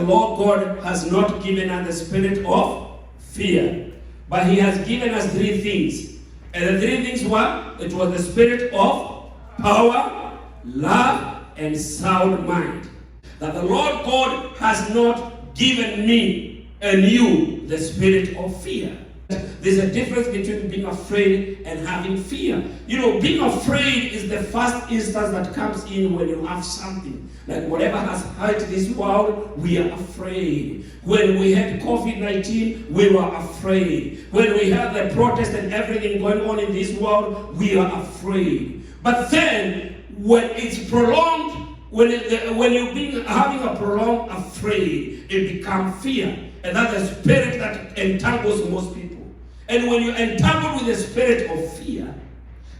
Lord God has not given us the spirit of fear, but he has given us three things. And the three things were, it was the spirit of power, love, and sound mind. That the Lord God has not given me and you the spirit of fear. There's a difference between being afraid and having fear. You know, being afraid is the first instance that comes in when you have something. Like whatever has hurt this world, we are afraid. When we had COVID-19, we were afraid. When we had the protest and everything going on in this world, we are afraid. But then, when it's prolonged, when you've been having a prolonged afraid, it becomes fear. And that's the spirit that entangles most people. And when you entangle with the spirit of fear,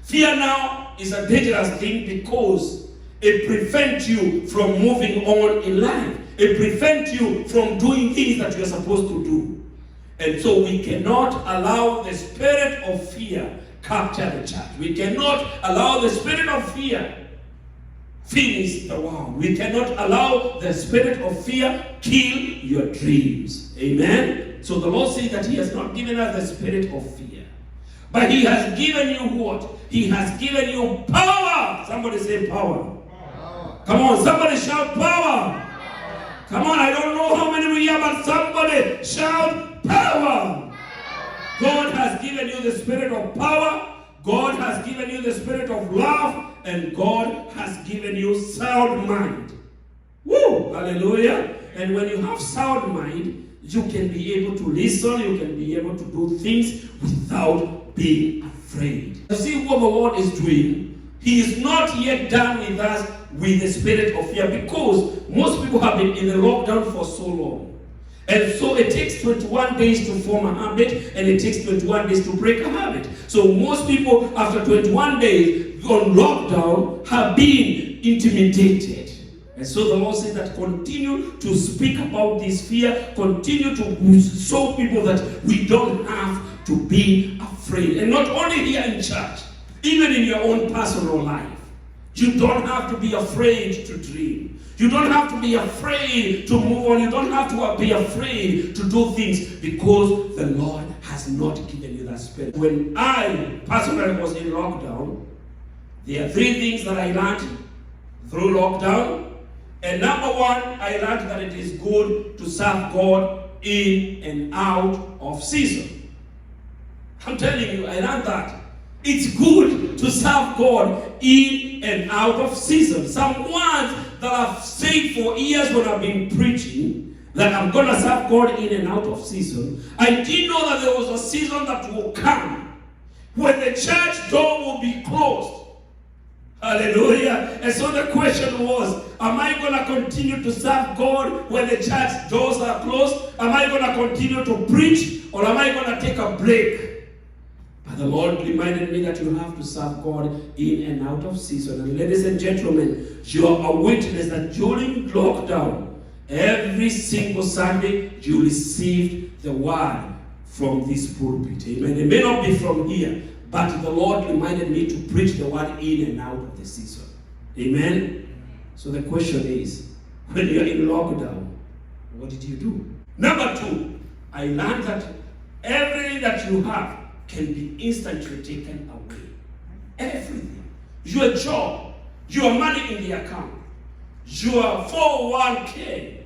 fear now is a dangerous thing because it prevents you from moving on in life. It prevents you from doing things that you're supposed to do. And so we cannot allow the spirit of fear capture the church. We cannot allow the spirit of fear finish the world. We cannot allow the spirit of fear kill your dreams. Amen? So the Lord says that he has not given us the spirit of fear. But he has given you what? He has given you power. Somebody say power. Power. Come on, somebody shout power. Come on, I don't know how many we are, but somebody shout power. God has given you the spirit of power. God has given you the spirit of love. And God has given you sound mind. Woo! Hallelujah. And when you have sound mind, you can be able to listen, you can be able to do things without being afraid. You see what the Lord is doing? He is not yet done with us with the spirit of fear, because most people have been in the lockdown for so long. And so it takes 21 days to form a habit, and it takes 21 days to break a habit. So most people, after 21 days on lockdown, have been intimidated. And so the Lord says that continue to speak about this fear, continue to show people that we don't have to be afraid. And not only here in church, even in your own personal life. You don't have to be afraid to dream. You don't have to be afraid to move on. You don't have to be afraid to do things, because the Lord has not given you that spirit. When I personally was in lockdown, there are three things that I learned through lockdown. And number one, I learned that it is good to serve God in and out of season. I'm telling you, I learned that. It's good to serve God in and out of season. Some words that I've said for years when I've been preaching, that I'm going to serve God in and out of season. I didn't know that there was a season that will come when the church door will be closed. Hallelujah. And so the question was, am I going to continue to serve God when the church doors are closed? Am I going to continue to preach, or am I going to take a break? But the Lord reminded me that you have to serve God in and out of season. And ladies and gentlemen, you are a witness that during lockdown, every single Sunday, you received the word from this pulpit. Amen. It may not be from here, but the Lord reminded me to preach the word in and out of the season. Amen? So the question is, when you're in lockdown, what did you do? Number two, I learned that everything that you have can be instantly taken away. Everything. Your job, your money in the account, your 401k,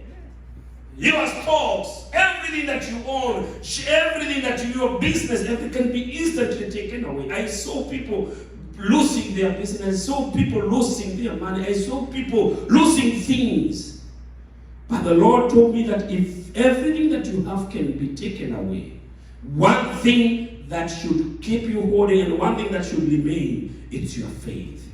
your stocks, everything that you own, everything that your business, everything can be instantly taken away. I saw people losing their business. I saw people losing their money. I saw people losing things. But the Lord told me that if everything that you have can be taken away, one thing that should keep you holding and one thing that should remain, it's your faith.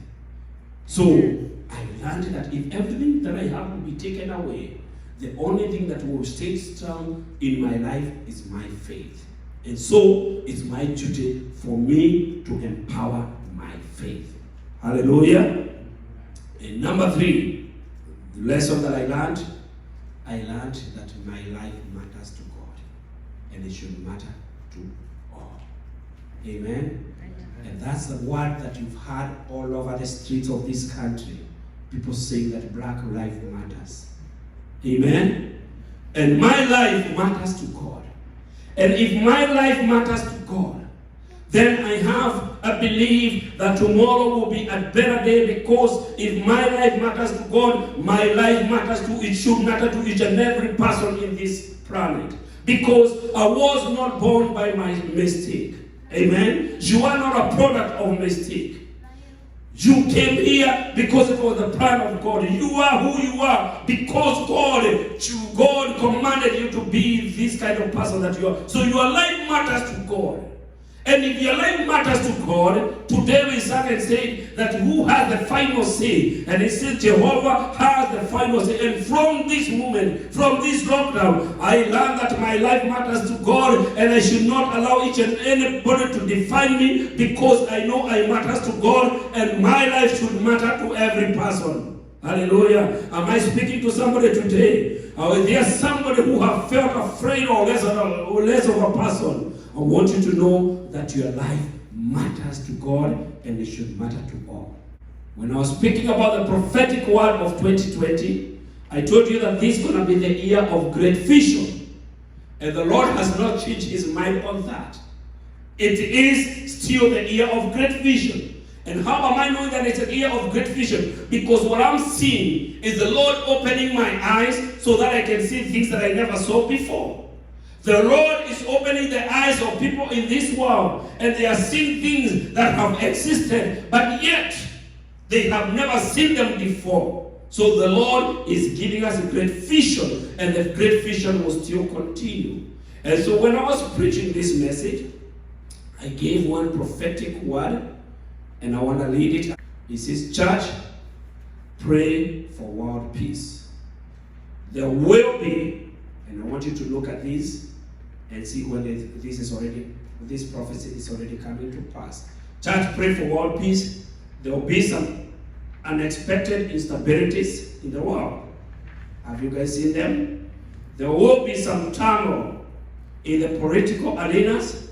So I learned that if everything that I have will be taken away, the only thing that will stay strong in my life is my faith. And so it's my duty for me to empower my faith. Hallelujah. And number three, the lesson that I learned that my life matters to God, and it should matter to all. Amen. And that's the word that you've heard all over the streets of this country. People saying that black life matters. Amen. And my life matters to God. And if my life matters to God, then I believe that tomorrow will be a better day, because if my life matters to God, my life matters to, it should matter to each and every person in this planet. Because I was not born by my mistake. Amen? You are not a product of mistake. You came here because it was the plan of God. You are who you are because God commanded you to be this kind of person that you are. So your life matters to God. And if your life matters to God, today we start and say that who has the final say? And it says Jehovah has the final say. And from this moment, from this lockdown, I learned that my life matters to God, and I should not allow each and anybody to define me, because I know I matters to God, and my life should matter to every person. Hallelujah. Am I speaking to somebody today? Or is there somebody who have felt afraid or less of a person? I want you to know that your life matters to God, and it should matter to all. When I was speaking about the prophetic word of 2020, I told you that this is going to be the year of great vision. And the Lord has not changed his mind on that. It is still the year of great vision. And how am I knowing that it's a year of great vision? Because what I'm seeing is the Lord opening my eyes so that I can see things that I never saw before. The Lord is opening the eyes of people in this world, and they are seeing things that have existed, but yet they have never seen them before. So the Lord is giving us a great vision, and the great vision will still continue. And so when I was preaching this message, I gave one prophetic word, and I want to lead it. It says, church, pray for world peace. There will be, and I want you to look at this and see when this prophecy is already coming to pass. Church, pray for world peace. There will be some unexpected instabilities in the world. Have you guys seen them? There will be some turmoil in the political arenas,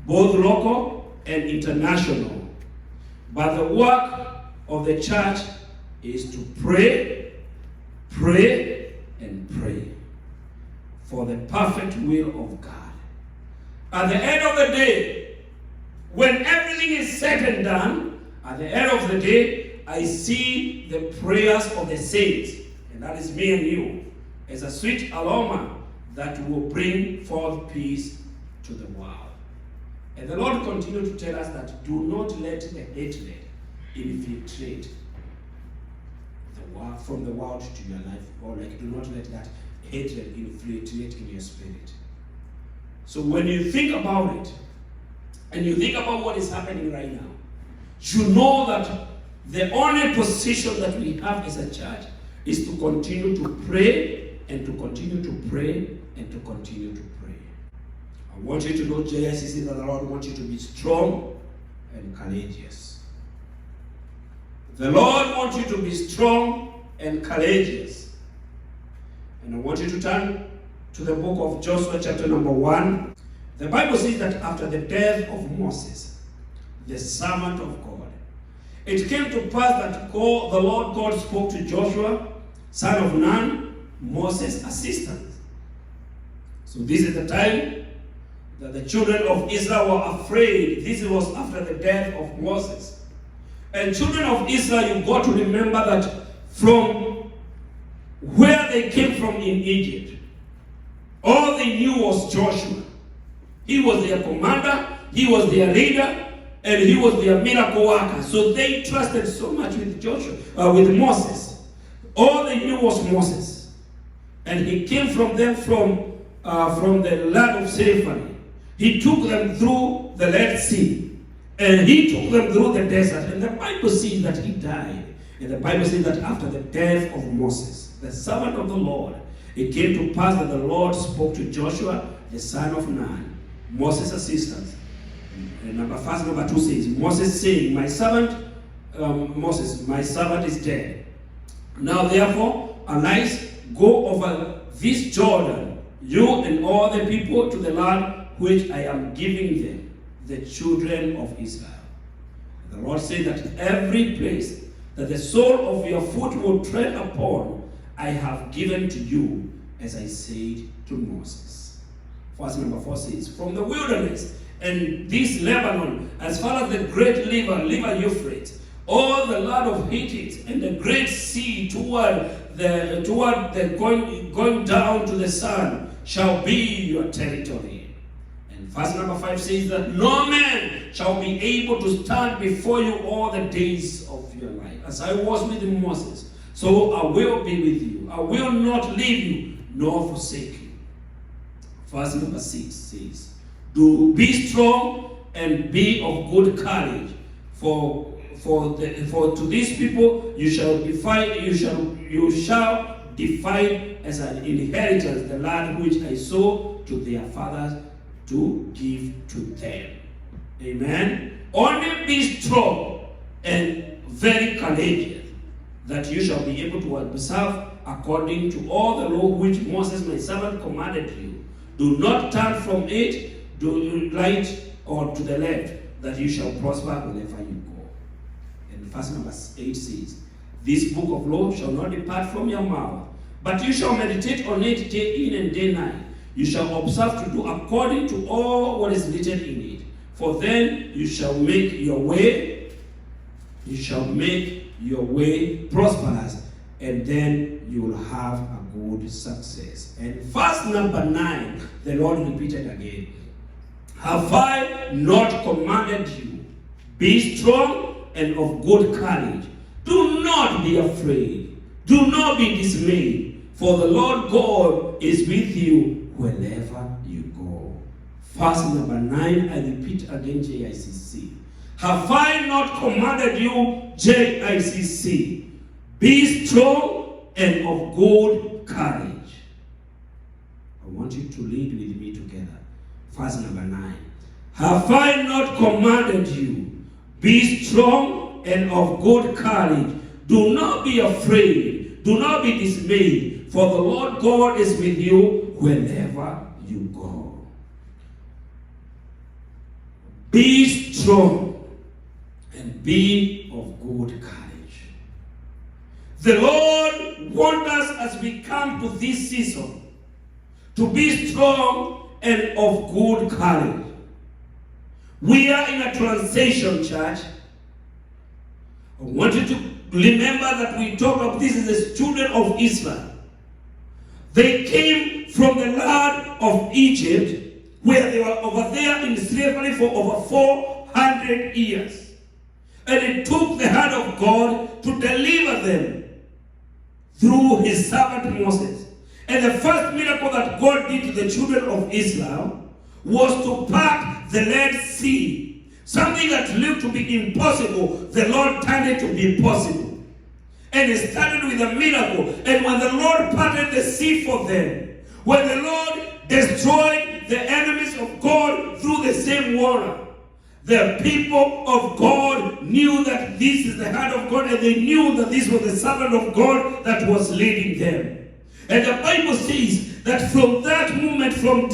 both local and international. But the work of the church is to pray, pray, and pray for the perfect will of God. At the end of the day, when everything is said and done, at the end of the day, I see the prayers of the saints, and that is me and you, as a sweet aroma that will bring forth peace to the world. And the Lord continued to tell us that do not let the hatred infiltrate from the world to your life, or do not let that hatred infiltrate in your spirit. So when you think about it, and you think about what is happening right now, you know that the only position that we have as a church is to continue to pray, and to continue to pray, and to continue to pray. I want you to know, JICC, that the Lord wants you to be strong and courageous. The Lord wants you to be strong and courageous. And I want you to turn to the book of Joshua chapter number 1. The Bible says that after the death of Moses, the servant of God, it came to pass that the Lord God spoke to Joshua, son of Nun, Moses' assistant. So this is the time that the children of Israel were afraid. This was after the death of Moses. And children of Israel, you've got to remember that from where they came from in Egypt, all they knew was Joshua. He was their commander, he was their leader, and he was their miracle worker. So they trusted so much with with Moses. All they knew was Moses. And he came from them from the land of slavery. He took them through the Red Sea, and he took them through the desert. And the Bible says that he died. And the Bible says that after the death of Moses, the servant of the Lord, it came to pass that the Lord spoke to Joshua, the son of Nun, Moses' assistant. And number 2 says, Moses saying, my servant is dead. Now therefore, arise, go over this Jordan, you and all the people, to the land which I am giving them, the children of Israel. And the Lord said that every place that the sole of your foot will tread upon, I have given to you, as I said to Moses. Verse number 4 says, from the wilderness and this Lebanon, as far as the great river Euphrates, all the land of Hittites and the great sea toward the going down to the sun shall be your territory. And verse number 5 says that no man shall be able to stand before you all the days of your life. As I was with Moses, so I will be with you. I will not leave you nor forsake you. Verse number 6 says, do be strong and be of good courage, for to these people you shall divide as an inheritance the land which I swore to their fathers to give to them. Amen. Only be strong and very courageous, that you shall be able to observe according to all the law which Moses my servant commanded you. Do not turn from it to the right or to the left, that you shall prosper wherever you go. And verse number 8 says, this book of law shall not depart from your mouth, but you shall meditate on it day in and day night. You shall observe to do according to all what is written in it. For then you shall make your way prosperous, and then you will have a good success. And verse number 9, the Lord repeated again, have I not commanded you? Be strong and of good courage. Do not be afraid. Do not be dismayed, for the Lord God is with you wherever you go. Verse number 9, I repeat again, JICC. Have I not commanded you, JICC? Be strong and of good courage. I want you to read with me together. Verse number 9. Have I not commanded you? Be strong and of good courage. Do not be afraid. Do not be dismayed, for the Lord God is with you wherever you go. Be strong and be of good courage. The Lord wants us as we come to this season to be strong and of good courage. We are in a transition, church. I want you to remember that we talk of this as the children of Israel. They came from the land of Egypt, where they were over there in slavery for over 400 years. And it took the hand of God to deliver them through his servant Moses. And the first miracle that God did to the children of Israel was to part the Red Sea. Something that looked to be impossible, the Lord turned it to be possible. And it started with a miracle. And when the Lord parted the sea for them, when the Lord destroyed the enemies of God through the same water, the people of God knew that this is the hand of God, and they knew that this was the servant of God that was leading them. And the Bible says that from that moment, from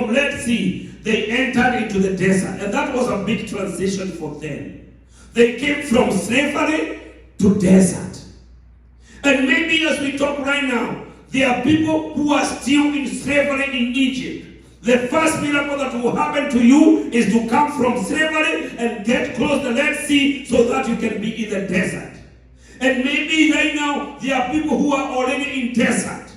Red Sea, they entered into the desert. And that was a big transition for them. They came from slavery to desert. And maybe as we talk right now, there are people who are still in slavery in Egypt. The first miracle that will happen to you is to come from slavery and get close to the Red Sea so that you can be in the desert. And maybe right now there are people who are already in desert.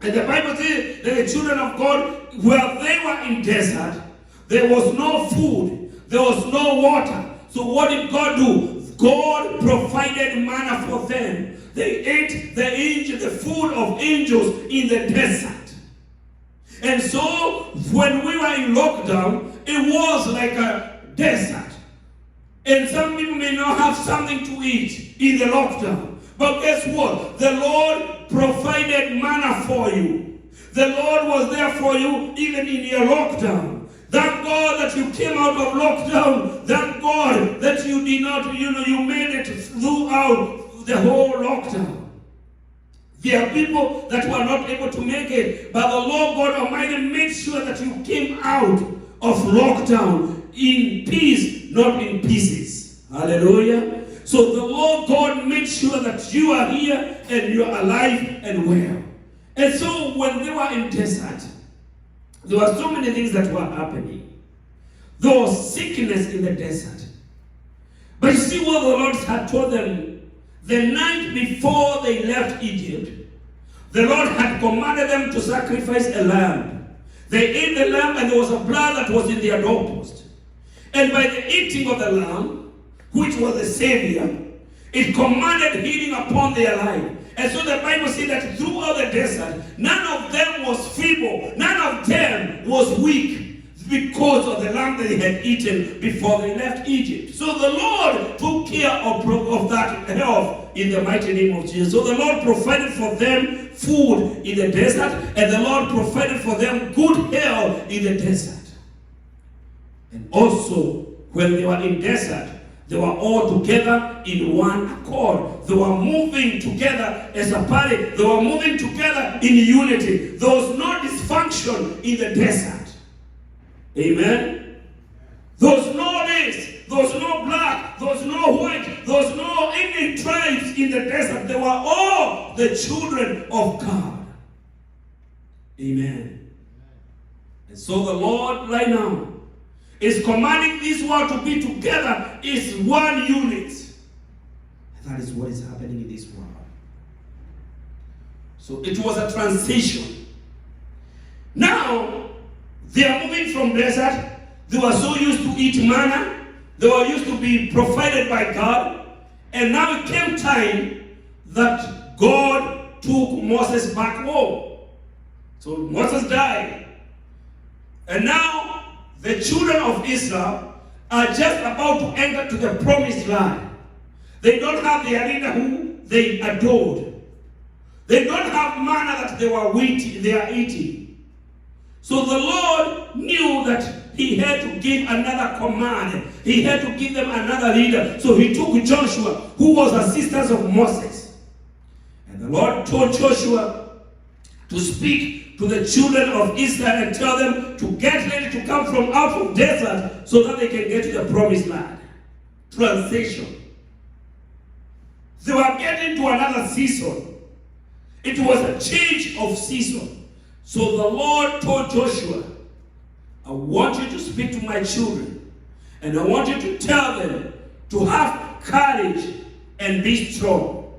And the Bible says that the children of God, where they were in desert, there was no food, there was no water. So what did God do? God provided manna for them. They ate the food of angels in the desert. And so when we were in lockdown, it was like a desert. And some people may not have something to eat in the lockdown. But guess what? The Lord provided manna for you. The Lord was there for you even in your lockdown. Thank God that you came out of lockdown. Thank God that you did not, you made it throughout the whole lockdown. There are people that were not able to make it, but the Lord God Almighty made sure that you came out of lockdown in peace, not in pieces. Hallelujah. So the Lord God made sure that you are here and you are alive and well. And so when they were in desert, there were so many things that were happening. There was sickness in the desert. But you see what the Lord had told them the night before they left Egypt. The Lord had commanded them to sacrifice a lamb. They ate the lamb, and there was a blood that was in their doorpost. And by the eating of the lamb, which was the Savior, it commanded healing upon their life. And so the Bible says that throughout the desert, none of them was feeble, none of them was weak, because of the lamb that they had eaten before they left Egypt. So the Lord took care of that health in the mighty name of Jesus. So the Lord provided for them food in the desert, and the Lord provided for them good health in the desert. And also, when they were in desert, they were all together in one accord. They were moving together as a party. They were moving together in unity. There was no dysfunction in the desert. Amen? There was no this. There was no black. There was no white. There was no any tribes in the desert. They were all the children of God. Amen. And so the Lord right now is commanding this world to be together is one unit. And that is what is happening in this world. So it was a transition. Now, they are moving from desert. They were so used to eat manna. They were used to be provided by God. And now it came time that God took Moses back home. So Moses died. And now the children of Israel are just about to enter to the promised land. They don't have the leader who they adored. They don't have manna that they are eating. So the Lord knew that he had to give another command. He had to give them another leader. So he took Joshua, who was assistant of Moses. And the Lord told Joshua to speak to the children of Israel and tell them to get ready to come from out of desert so that they can get to the promised land. Transition. They were getting to another season. It was a change of season. So the Lord told Joshua, I want you to speak to my children, and I want you to tell them to have courage and be strong.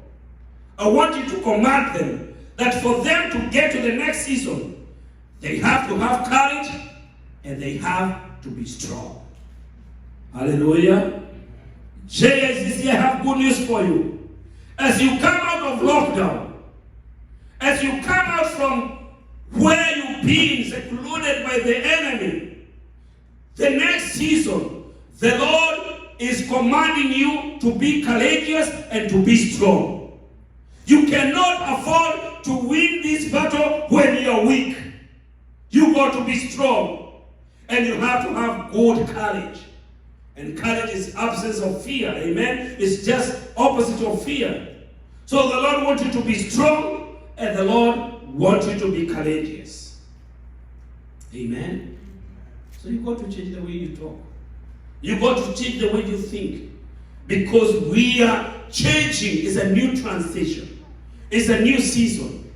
I want you to command them that for them to get to the next season, they have to have courage and they have to be strong. Hallelujah. JSCC, I have good news for you. As you come out of lockdown, as you come out from where you've been secluded by the enemy, the next season, the Lord is commanding you to be courageous and to be strong. You cannot afford to win this battle when you're weak. You got to be strong. And you have to have good courage. And courage is absence of fear. Amen? It's just opposite of fear. So the Lord wants you to be strong, and the Lord wants you to be courageous. Amen? So you got to change the way you talk. You got to change the way you think. Because we are changing. It's a new transition. It's a new season.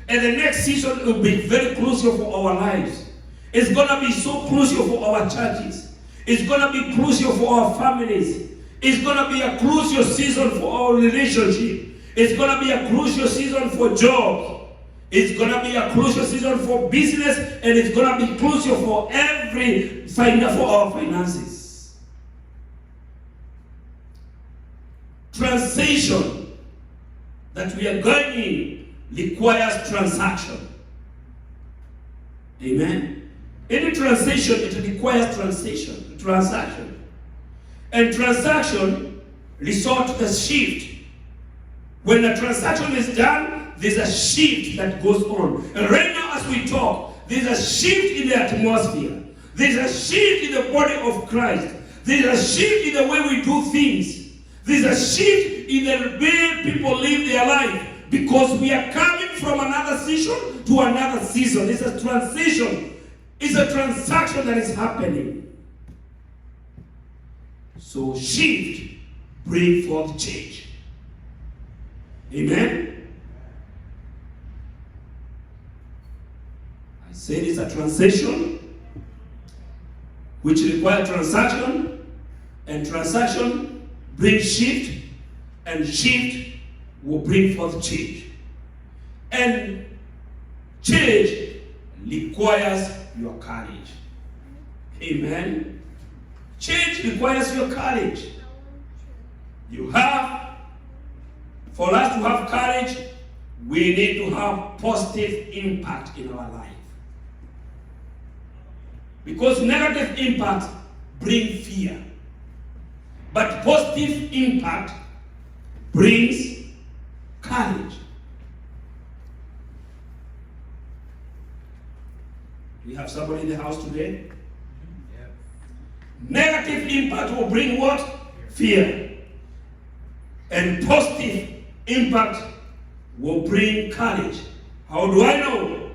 And the next season will be very crucial for our lives. It's going to be so crucial for our churches. It's going to be crucial for our families. It's going to be a crucial season for our relationship. It's going to be a crucial season for jobs. It's going to be a crucial season for business, and it's going to be crucial for for our finances. Transition that we are going in requires transaction. Amen. Any transition, it requires transaction. And transaction resort to the shift. When the transaction is done, there's a shift that goes on. And right now as we talk, there's a shift in the atmosphere. There's a shift in the body of Christ. There's a shift in the way we do things. There's a shift in the way people live their life. Because we are coming from another season to another season. It's a transition. It's a transaction that is happening. So shift brings forth change. Amen? I said it's a transition which requires transaction, and transaction brings shift, and shift will bring forth change. And change requires your courage. Amen. Change requires your courage. For us to have courage, we need to have positive impact in our life. Because negative impact brings fear. But positive impact brings courage. We have somebody in the house today? Yeah. Negative impact will bring what? Fear. And positive impact will bring courage. How do I know?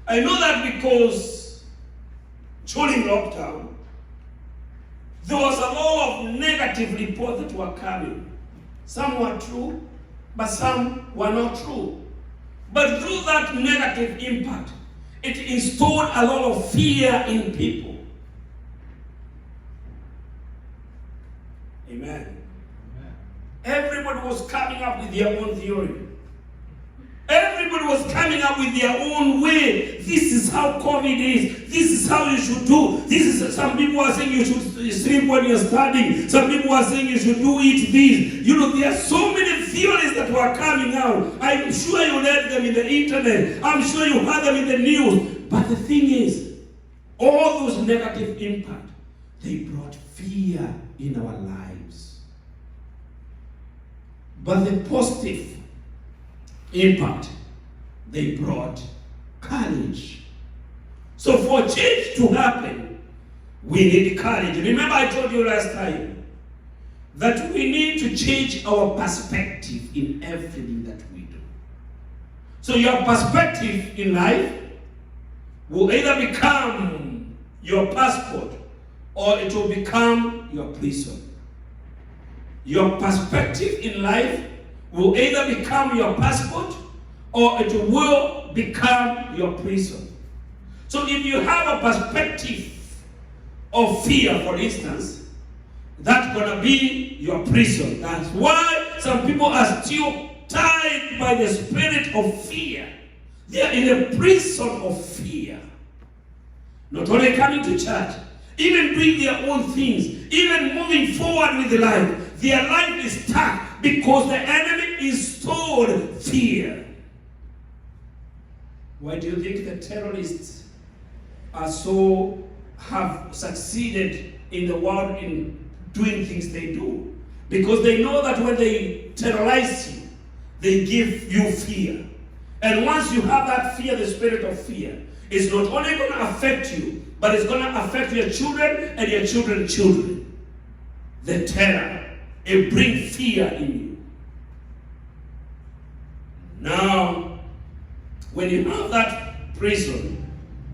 I know that because during lockdown, there was a lot of negative reports that were coming. Some were true, but some were not true. But through that negative impact, it installed a lot of fear in people. Amen. Everybody was coming up with their own theory. Everybody was coming up with their own way. This is how COVID is. This is how you should do. Some people are saying you should sleep when you're studying. Some people are saying you should eat this. There are so many theories that were coming out. I'm sure you read them in the internet. I'm sure you heard them in the news. But the thing is, all those negative impact, they brought fear in our lives. But the positive impact, they brought courage. So for change to happen, we need courage. Remember I told you last time that we need to change our perspective in everything that we do. So your perspective in life will either become your passport or it will become your prison. Your perspective in life will either become your passport or it will become your prison. So if you have a perspective of fear, for instance, that's going to be your prison. That's why some people are still tied by the spirit of fear. They are in a prison of fear. Not only coming to church, even doing their own things, even moving forward with life. Their life is stuck because the enemy installed fear. Why do you think the terrorists have succeeded in the world in doing things they do? Because they know that when they terrorize you, they give you fear. And once you have that fear, the spirit of fear, it's not only going to affect you, but it's going to affect your children and your children's children. The terror, it brings fear in you. Now, when you have that prison,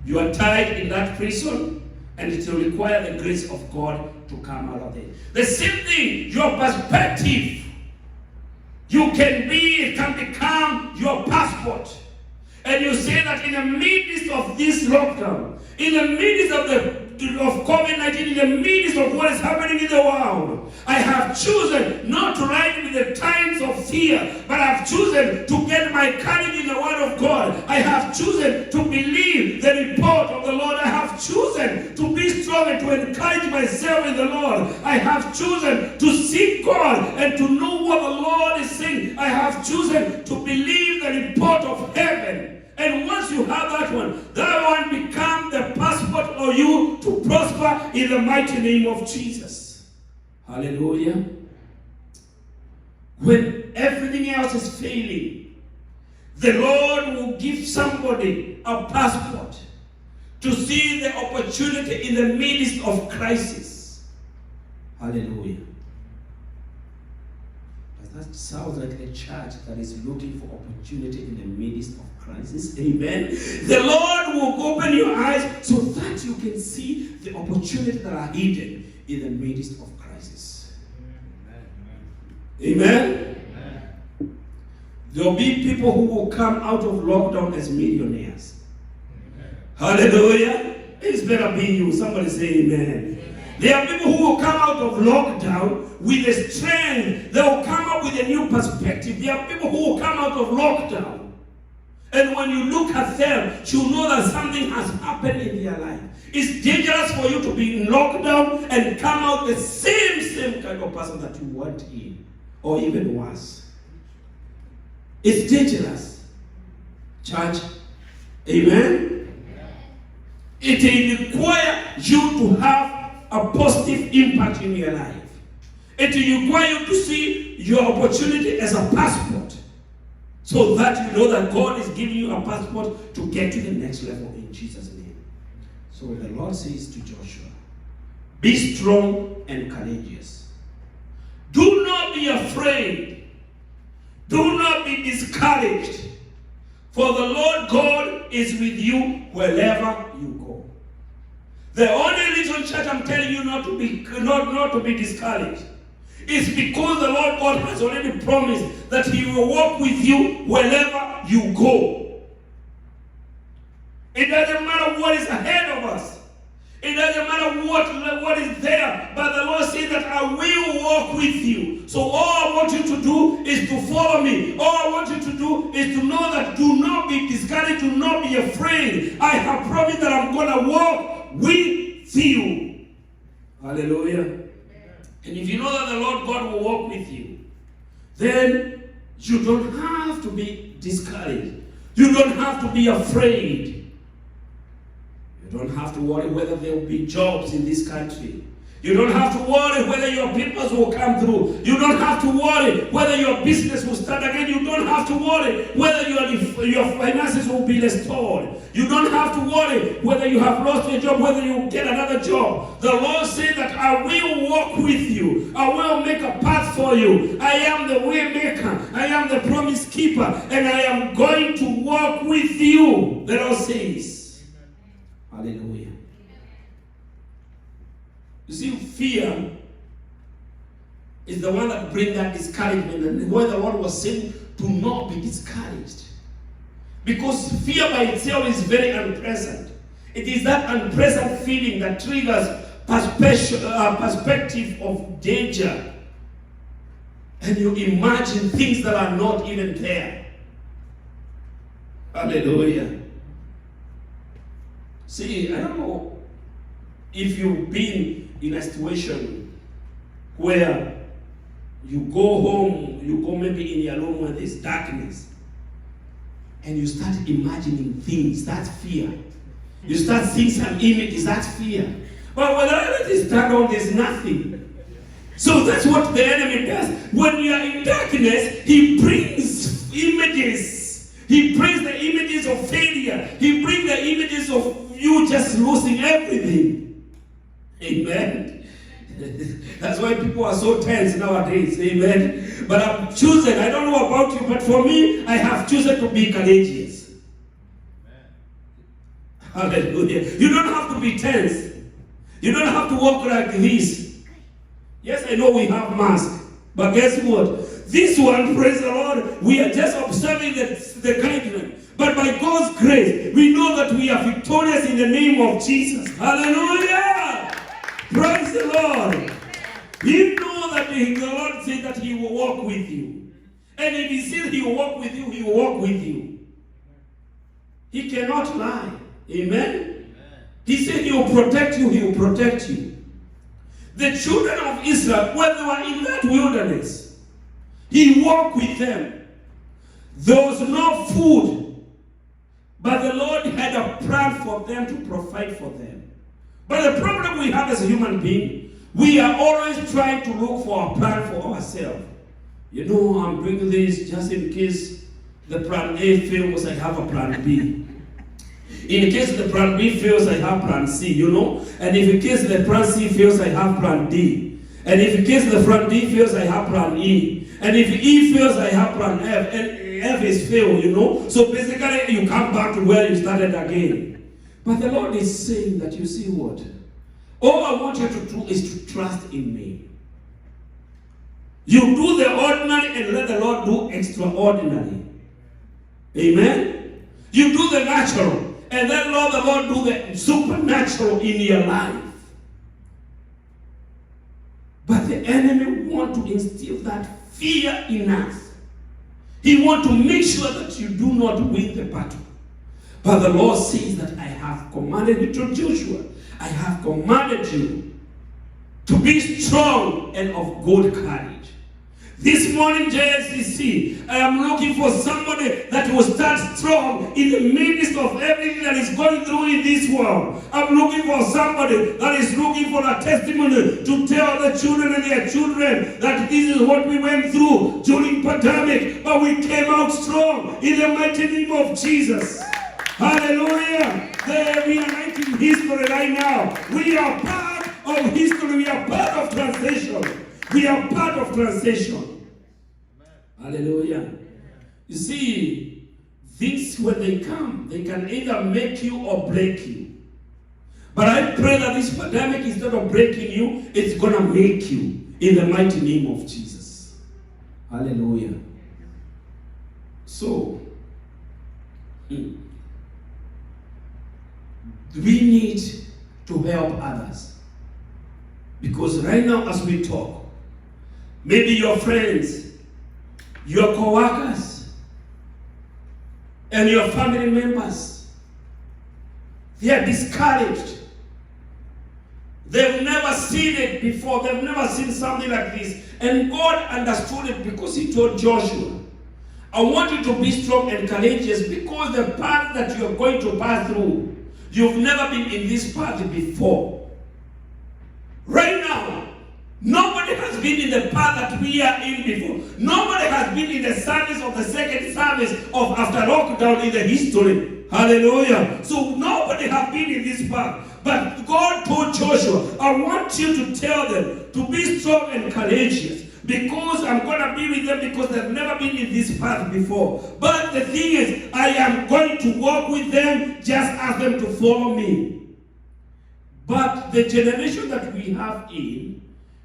you are tied in that prison, and it will require the grace of God to come out of it. The same thing, your perspective. It can become your passport. And you say that in the midst of this lockdown, in the midst of COVID-19, in the midst of what is happening in the world, I have chosen not to ride with the times of fear, but I have chosen to get my courage in the word of God. I have chosen to believe the report of the Lord. I have chosen to be strong and to encourage myself in the Lord. I have chosen to seek God and to know what the Lord is saying. I have chosen to believe the report of heaven. And once you have that one becomes the passport for you to prosper in the mighty name of Jesus. Hallelujah. When everything else is failing, the Lord will give somebody a passport to see the opportunity in the midst of crisis. Hallelujah. Does that sound like a church that is looking for opportunity in the midst of crisis? Amen. The Lord will open your eyes so that you can see the opportunities that are hidden in the midst of crisis. Amen. There will be people who will come out of lockdown as millionaires. Hallelujah. It's better being you. Somebody say amen. There are people who will come out of lockdown with a strength. They will come up with a new perspective. There are people who will come out of lockdown. And when you look at them, you know that something has happened in their life. It's dangerous for you to be in lockdown and come out the same kind of person that you weren't in. Or even worse. It's dangerous. Church. Amen? It will require you to have a positive impact in your life. It will require you to see your opportunity as a passport, so that you know that God is giving you a passport to get to the next level in Jesus' name. So the Lord says to Joshua, be strong and courageous. Do not be afraid. Do not be discouraged. For the Lord God is with you wherever you go. The only reason, church, I'm telling you not to be discouraged is because the Lord God has already promised that He will walk with you wherever you go. It doesn't matter what is ahead of us. It doesn't matter what is there, but the Lord says that I will walk with you. So all I want you to do is to follow me. All I want you to do is to know that do not be discouraged, do not be afraid. I have promised that I'm going to walk with you. Hallelujah. And if you know that the Lord God will walk with you, then you don't have to be discouraged. You don't have to be afraid. You don't have to worry whether there will be jobs in this country. You don't have to worry whether your papers will come through. You don't have to worry whether your business will start again. You don't have to worry whether your finances will be restored. You don't have to worry whether you have lost your job, whether you will get another job. The Lord said that I will walk with you. I will make a path for you. I am the way maker. I am the promise keeper. And I am going to walk with you. The Lord says. Hallelujah. You see, fear is the one that brings that discouragement. And where the Lord was saying, do not be discouraged. Because fear by itself is very unpleasant. It is that unpleasant feeling that triggers perspective of danger. And you imagine things that are not even there. Hallelujah. See, I don't know if you've been in a situation where you go home, you go maybe in your room where there's darkness, and you start imagining things. That's fear. You start seeing some images. That's fear. But when the light is turned on, there's nothing. So that's what the enemy does. When you are in darkness, he brings images. He brings the images of failure. He brings the images of you just losing everything. Amen. That's why people are so tense nowadays. Amen. But I've chosen, I don't know about you, but for me, I have chosen to be courageous. Amen. Hallelujah. You don't have to be tense. You don't have to walk like this. Yes, I know we have masks, but guess what? This one, praise the Lord, we are just observing the guideline. But by God's grace, we know that we are victorious in the name of Jesus. Hallelujah! Praise the Lord. You know that the Lord said that He will walk with you. And if He said He will walk with you, He will walk with you. He cannot lie. Amen? He said He will protect you, He will protect you. The children of Israel, when they were in that wilderness, He walked with them. There was no food. But the Lord had a plan for them to provide for them. But the problem we have as a human being, we are always trying to look for a plan for ourselves. You know, I'm doing this just in case the plan A fails, I have a plan B. In case the plan B fails, I have plan C, you know. And if in case the plan C fails, I have plan D. And if in case the plan D fails, I have plan E. And if E fails, I have plan F. And F is failed, you know. So basically, you come back to where you started again. But the Lord is saying that, you see what? All I want you to do is to trust in me. You do the ordinary and let the Lord do extraordinary. Amen? You do the natural And then Lord, the Lord do the supernatural in your life. But the enemy want to instill that fear in us. He want to make sure that you do not win the battle. But the Lord says that I have commanded you to Joshua. I have commanded you to be strong and of good courage. This morning, JSCC, I am looking for somebody that will stand strong in the midst of everything that is going through in this world. I'm looking for somebody that is looking for a testimony to tell the children and their children that this is what we went through during pandemic, but we came out strong in the mighty name of Jesus. Hallelujah. We are writing history right now. We are part of history. We are part of translation. We are part of translation. Hallelujah. You see, things when they come, they can either make you or break you. But I pray that this pandemic, instead of breaking you, it's going to make you in the mighty name of Jesus. Hallelujah. So, we need to help others. Because right now as we talk, maybe your friends, your co-workers, and your family members, they are discouraged. They've never seen it before. They've never seen something like this. And God understood it because He told Joshua, I want you to be strong and courageous because the path that you're going to pass through, you've never been in this path before. Right now, nobody has been in the path that we are in before. Nobody has been in the service of the second service of after lockdown in the history. Hallelujah. So nobody has been in this path. But God told Joshua, I want you to tell them to be strong and courageous. Because I'm going to be with them because they've never been in this path before. But the thing is, I am going to walk with them, just ask them to follow me. But the generation that we have in,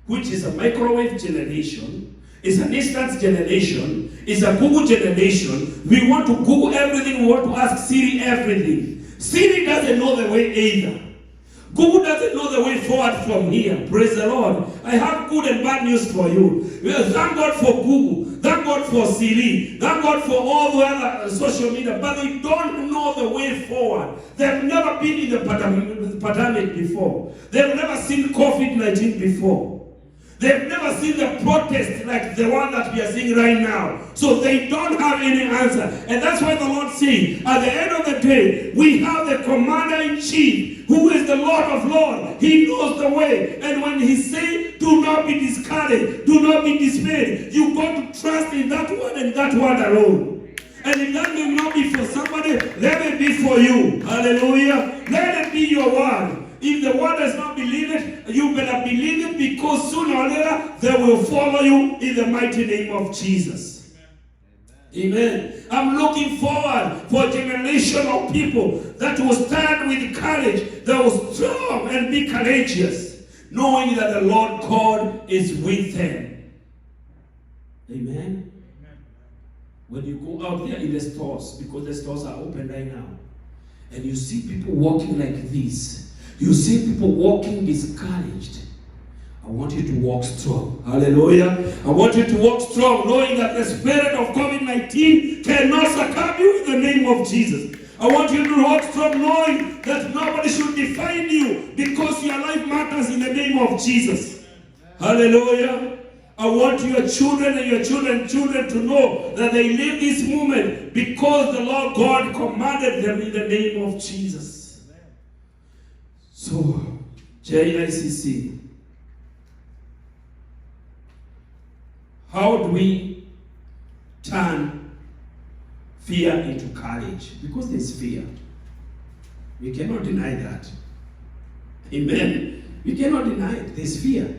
which is a microwave generation, is an instant generation, is a Google generation. We want to Google everything, we want to ask Siri everything. Siri doesn't know the way either. Google doesn't know the way forward from here. Praise the Lord. I have good and bad news for you. Thank God for Google. Thank God for Siri. Thank God for all the other social media. But they don't know the way forward. They've never been in the pandemic before. They've never seen COVID-19 before. They've never seen the protest like the one that we are seeing right now. So they don't have any answer. And that's why the Lord says, at the end of the day, we have the commander-in-chief, who is the Lord of Lords. He knows the way. And when He says, do not be discouraged, do not be dismayed, you got to trust in that one and that one alone. And if that may not be for somebody, let it be for you. Hallelujah. Let it be your word. If the world does not believe it, you better believe it, because sooner or later they will follow you in the mighty name of Jesus. Amen. I'm looking forward for a generation of people that will stand with courage, that will strong and be courageous, knowing that the Lord God is with them. Amen. When you go out there in the stores, because the stores are open right now, and you see people walking like this, you see people walking discouraged, I want you to walk strong. Hallelujah. I want you to walk strong, knowing that the spirit of COVID-19 cannot succumb you in the name of Jesus. I want you to walk strong, knowing that nobody should define you, because your life matters in the name of Jesus. Hallelujah. I want your children and your children's children to know that they live this moment because the Lord God commanded them in the name of Jesus. So, JICC, how do we turn fear into courage? Because there's fear. We cannot deny that. Amen. We cannot deny it. There's fear.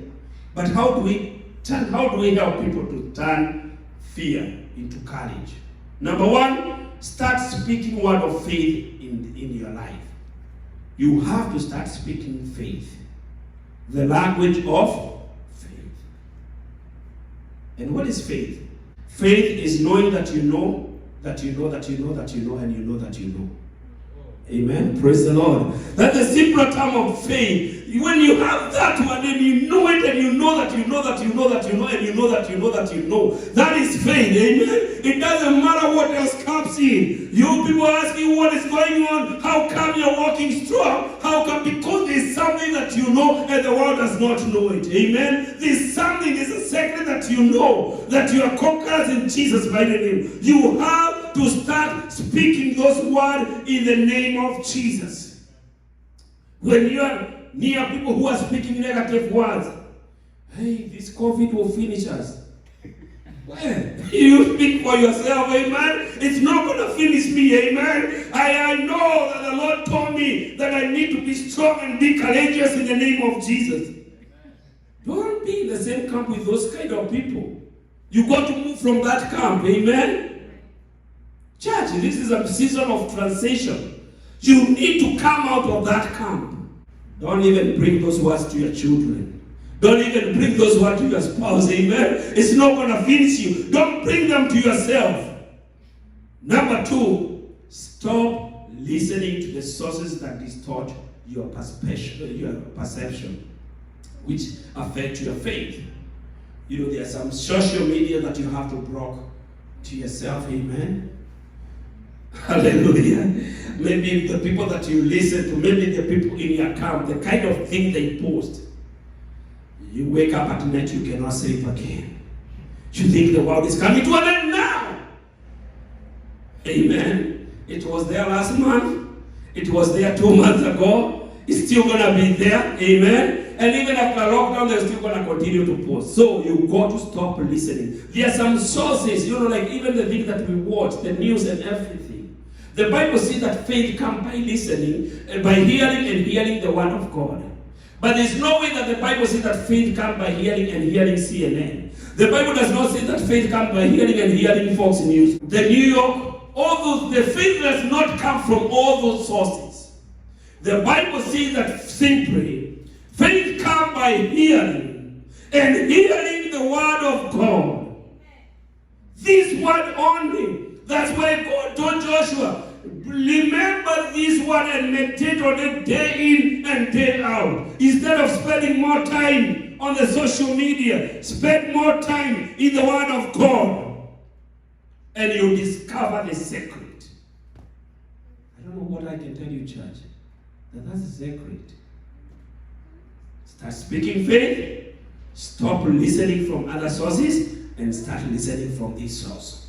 But how do we help people to turn fear into courage? Number one, start speaking word of faith in your life. You have to start speaking faith. The language of faith. And what is faith? Faith is knowing that you know, that you know, that you know, that you know, and you know that you know. Amen. Praise the Lord. That's the simpler term of faith. When you have that one and you know it and you know that you know that you know that you know and you know that you know that you know, that is faith. Amen. It doesn't matter what else comes in. You people ask you what is going on. How come you're walking strong? How come? Because there's something that you know and the world does not know it. Amen. There's something, there's a secret that you know, that you are conquerors in Jesus' mighty name. You have to start speaking those words in the name of Jesus. When you are near people who are speaking negative words, hey, this COVID will finish us. Well, you speak for yourself, amen. It's not going to finish me, amen. I know that the Lord told me that I need to be strong and be courageous in the name of Jesus. Don't be in the same camp with those kind of people. You got to move from that camp, amen. Church, this is a season of transition. You need to come out of that camp. Don't even bring those words to your children. Don't even bring those words to your spouse, amen. It's not going to finish you. Don't bring them to yourself. Number 2, stop listening to the sources that distort your perception, which affect your faith. You know, there's some social media that you have to block to yourself, amen. Hallelujah. Maybe the people that you listen to, maybe the people in your camp, the kind of thing they post. You wake up at night, you cannot sleep again. You think the world is coming to an end now. Amen. It was there last month. It was there 2 months ago. It's still going to be there. Amen. And even after lockdown, they're still going to continue to post. So you got to stop listening. There are some sources, you know, like even the things that we watch, the news and everything. The Bible says that faith comes by listening, by hearing and hearing the word of God. But there's no way that the Bible says that faith comes by hearing and hearing CNN. The Bible does not say that faith comes by hearing and hearing Fox News. The New York, all those, the faith does not come from all those sources. The Bible says that simply, faith comes by hearing and hearing the word of God. This word only. That's why God told Joshua, remember this word and meditate on it day in and day out. Instead of spending more time on the social media, spend more time in the word of God. And you discover the secret. I don't know what I can tell you, church. That's the secret. Start speaking faith. Stop listening from other sources and start listening from this source.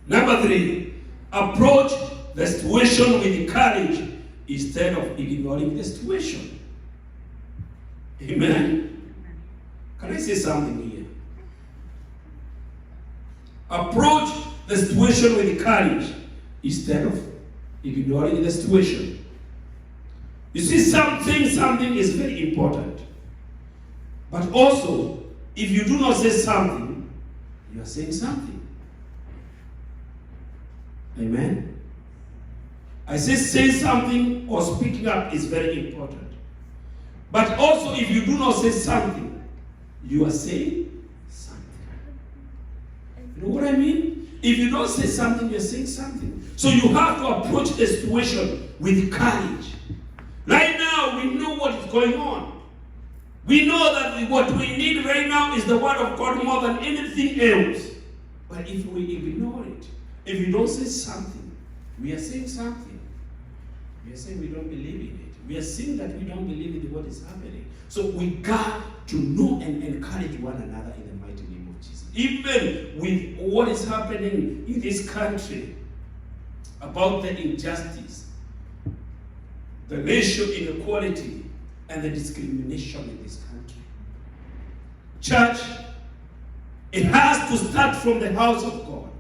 Number 3, approach the situation with courage instead of ignoring the situation. Amen. Can I say something here? Approach the situation with courage instead of ignoring the situation. You see, something is very important. But also, if you do not say something, you are saying something. Amen. I say something or speaking up is very important. But also, if you do not say something, you are saying something. You know what I mean? If you don't say something, you're saying something. So you have to approach the situation with courage. Right now, we know what is going on. We know that what we need right now is the word of God more than anything else. But if we ignore it, if you don't say something, we are saying something. We are saying we don't believe in it. We are saying that we don't believe in what is happening. So we got to know and encourage one another in the mighty name of Jesus. Even with what is happening in this country, about the injustice, the racial inequality, and the discrimination in this country. Church, it has to start from the house of God.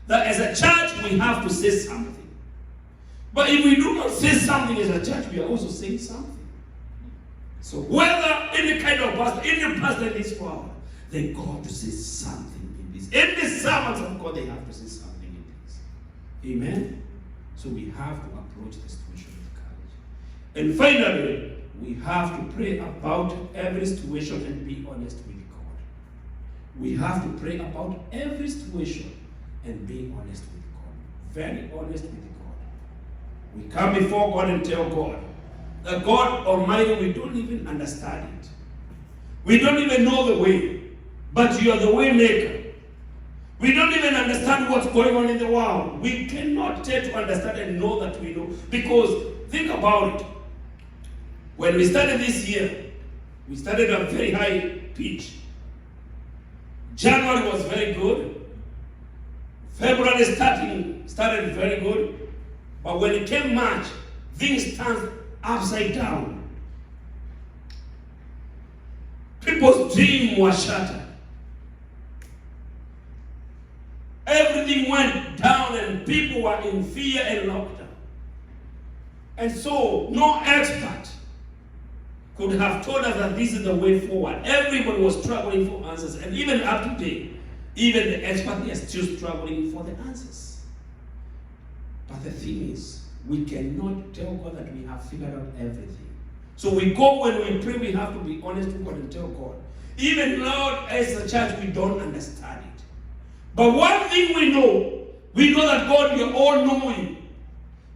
That as a church, we have to say something. But if we do not say something as a church, we are also saying something. So whether any kind of pastor, any pastor in this world, they got to say something in this. Any servants of God, they have to say something in this. Amen? So we have to approach the situation with courage. And finally, we have to pray about every situation and be honest with God. We have to pray about every situation and be honest with God. Very honest with God. We come before God and tell God that God Almighty, we don't even understand it. We don't even know the way, but you are the way maker. We don't even understand what's going on in the world. We cannot try to understand and know that we know. Because think about it. When we started this year, we started at a very high pitch. January was very good. February started very good. But when it came March, things turned upside down. People's dreams were shattered. Everything went down and people were in fear and lockdown. And so, no expert could have told us that this is the way forward. Everybody was struggling for answers. And even up to date, even the experts, they are still struggling for the answers. But the thing is, we cannot tell God that we have figured out everything. So we go, when we pray, we have to be honest with God and tell God. Even Lord, as a church, we don't understand it. But one thing we know that God, you're all knowing.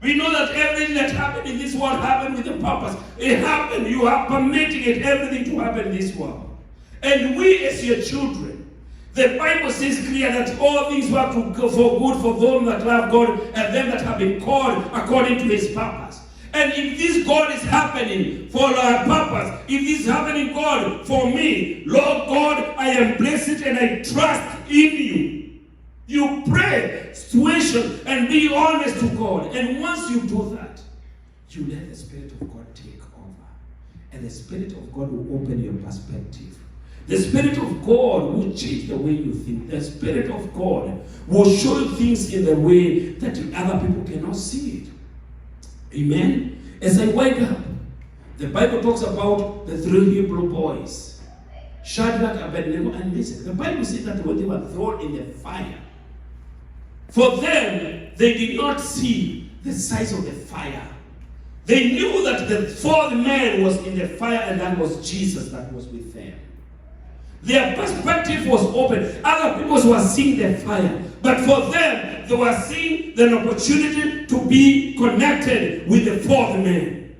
We know that everything that happened in this world happened with a purpose. It happened. You are permitting it, everything to happen in this world. And we as your children, the Bible says clear that all things work for good for them that love God and them that have been called according to his purpose. And if this God is happening for our purpose, if this is happening, God, for me, Lord God, I am blessed and I trust in you. You pray situation and be honest to God. And once you do that, you let the Spirit of God take over. And the Spirit of God will open your perspective. The Spirit of God will change the way you think. The Spirit of God will show you things in the way that other people cannot see it. Amen? As I wake up, the Bible talks about the 3 Hebrew boys, Shadrach, Abednego, and Meshach. The Bible says that when they were thrown in the fire, for them, they did not see the size of the fire. They knew that the fourth man was in the fire, and that was Jesus that was with them. Their perspective was open. Other people were seeing the fire. But for them, they were seeing an opportunity to be connected with the fourth man.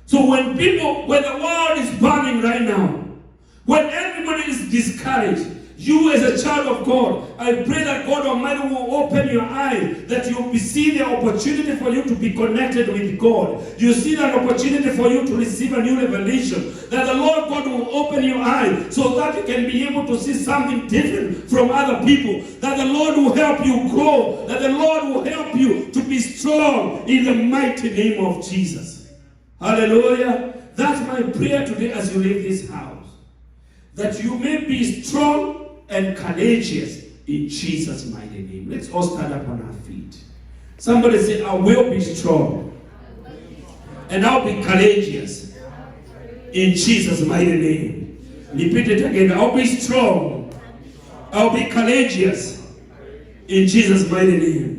So when the world is burning right now, when everybody is discouraged, you as a child of God, I pray that God Almighty will open your eyes, that you will see the opportunity for you to be connected with God. You see that opportunity for you to receive a new revelation, that the Lord God will open your eyes so that you can be able to see something different from other people, that the Lord will help you grow, that the Lord will help you to be strong in the mighty name of Jesus. Hallelujah. That's my prayer today as you leave this house, that you may be strong and courageous in Jesus' mighty name. Let's all stand up on our feet. Somebody say, I will be strong and I'll be courageous in Jesus' mighty name. Repeat it again. I'll be strong. I'll be courageous in Jesus' mighty name.